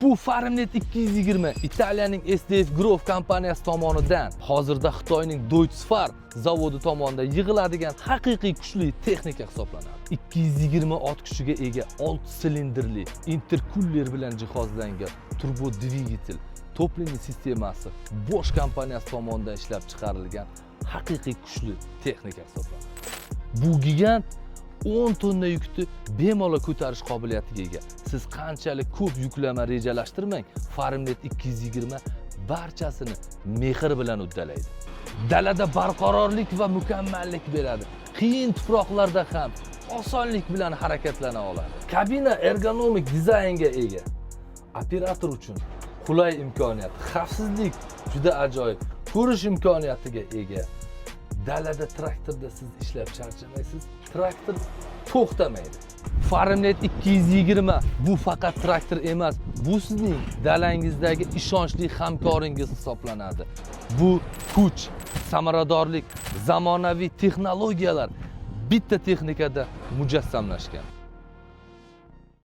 Bu Farmnet 220 Italiyaning SDF Group kompaniyasi tomonidan hozirda Xitoyning Deutsche zavodi tomonidan yig'iladigan haqiqiy kuchli texnika hisoblanadi. 220 ot kuchiga ega 6 silindrli interkuller bilan jihozlangan turbo dvigatel to'plama sistemasi Bosch kompaniyasi tomonidan ishlab chiqarilgan haqiqiy kuchli texnika hisoblanadi. Bu gigant 10 tonna yukni bemalol ko'tarish qobiliyatiga ega. Siz qanchalik ko'p yuklama rejalashtirmang, Farmnet 220 barchasini mehr bilan uddalaydi. Dalada barqarorlik va mukammallik beradi. Qiyin tuproqlarda ham osonlik bilan harakatlana oladi. Kabina ergonomik dizaynga ega. Operator uchun qulay imkoniyat, xavfsizlik juda ajoyib, ko'rish imkoniyatiga ega. Dalada traktorda siz ishlab charchamaysiz, traktor to'xtamaydi. Farmnet 220 bu faqat traktor emas, bu sizning dalangizdagi ishonchli hamkoringiz hisoblanadi. Bu kuch, samaradorlik, zamonaviy texnologiyalar bitta texnikada mujassamlashgan.